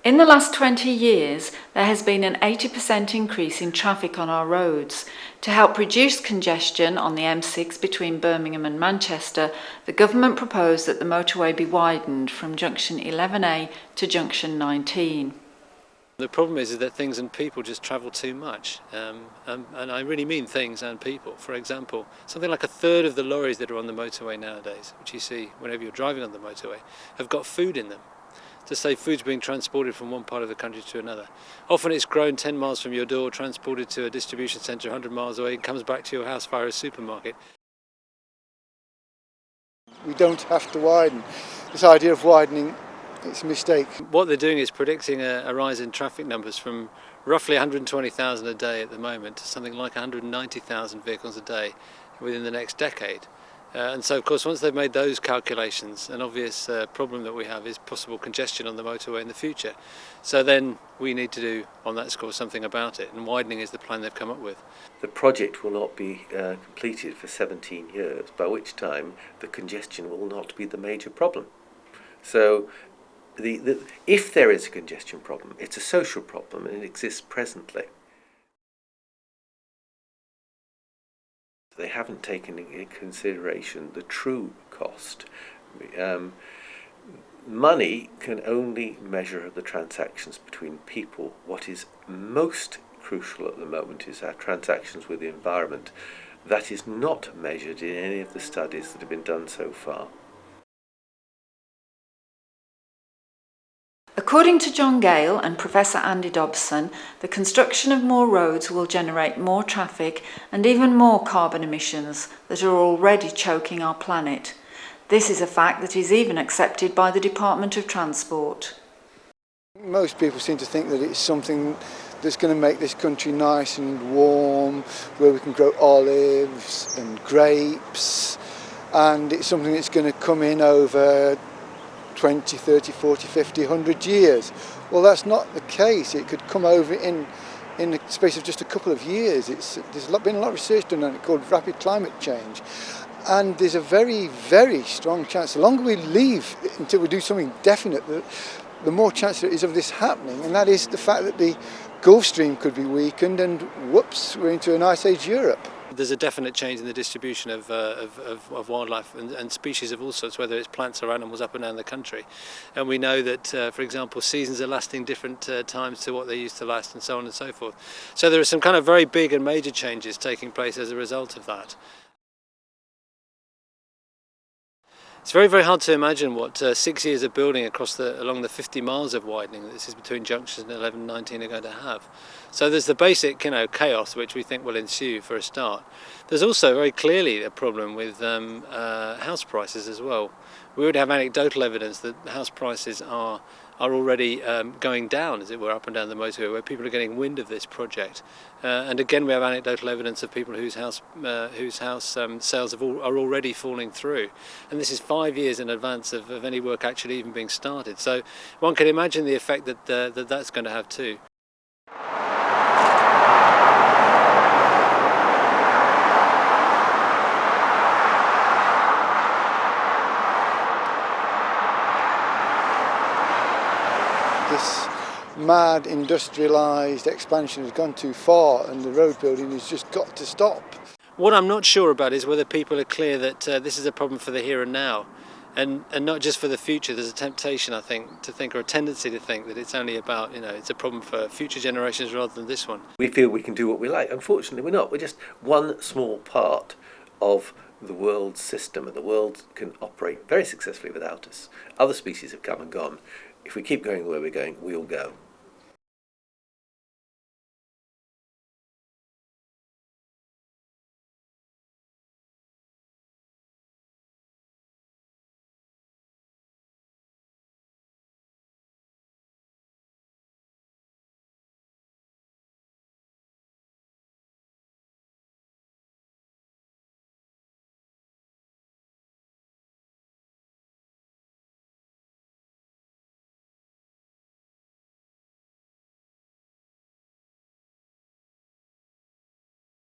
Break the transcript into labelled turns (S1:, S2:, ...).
S1: In the last 20 years, there has been an 80% increase in traffic on our roads. To help reduce congestion on the M6 between Birmingham and Manchester, the government proposed that the motorway be widened from junction 11A to junction 19.
S2: The problem is that things and people just travel too much, and I really mean things and people. For example, something like a third of the lorries that are on the motorway nowadays, which you see whenever you're driving on the motorway, have got food in them. To say food's being transported from one part of the country to another. Often it's grown 10 miles from your door, transported to a distribution centre 100 miles away and comes back to your house via a supermarket.
S3: We don't have to widen. This idea of widening, it's a mistake.
S2: What they're doing is predicting a rise in traffic numbers from roughly 120,000 a day at the moment to something like 190,000 vehicles a day within the next decade. And so, of course, once they've made those calculations, an obvious problem that we have is possible congestion on the motorway in the future. So then we need to do, on that score, something about it, and widening is the plan they've come up with.
S4: The project will not be completed for 17 years, by which time the congestion will not be the major problem. So if there is a congestion problem, it's a social problem and it exists presently. They haven't taken into consideration the true cost. Money can only measure the transactions between people. What is most crucial at the moment is our transactions with the environment. That is not measured in any of the studies that have been done so far.
S1: According to John Gale and Professor Andy Dobson, the construction of more roads will generate more traffic and even more carbon emissions that are already choking our planet. This is a fact that is even accepted by the Department of Transport.
S3: Most people seem to think that it's something that's going to make this country nice and warm, where we can grow olives and grapes, and it's something that's going to come in over 20, 30, 40, 50, 100 years. Well, that's not the case. It could come over in the space of just a couple of years. There's been a lot of research done on it called rapid climate change. And there's a very, very strong chance, the longer we leave until we do something definite, the more chance there is of this happening. And that is the fact that the Gulf Stream could be weakened and whoops, we're into an Ice Age Europe.
S2: There's a definite change in the distribution of wildlife and species of all sorts, whether it's plants or animals up and down the country. And we know that, for example, seasons are lasting different times to what they used to last, and so on and so forth. So there are some kind of very big and major changes taking place as a result of that. It's very, very hard to imagine what 6 years of building along the 50 miles of widening that this is between junctions 11 and 19 are going to have. So there's the basic, chaos which we think will ensue for a start. There's also very clearly a problem with house prices as well. We already have anecdotal evidence that house prices are already going down, as it were, up and down the motorway, where people are getting wind of this project. And again, we have anecdotal evidence of people whose house sales are already falling through. And this is 5 years in advance of any work actually even being started. So one can imagine the effect that that's going to have too.
S3: This mad industrialised expansion has gone too far and the road building has just got to stop.
S2: What I'm not sure about is whether people are clear that this is a problem for the here and now and not just for the future. There's a temptation, I think, to think, or a tendency to think that it's only about, it's a problem for future generations rather than this one.
S4: We feel we can do what we like. Unfortunately, we're not. We're just one small part of the world's system, and the world can operate very successfully without us. Other species have come and gone. If we keep going the way we're going, we'll go.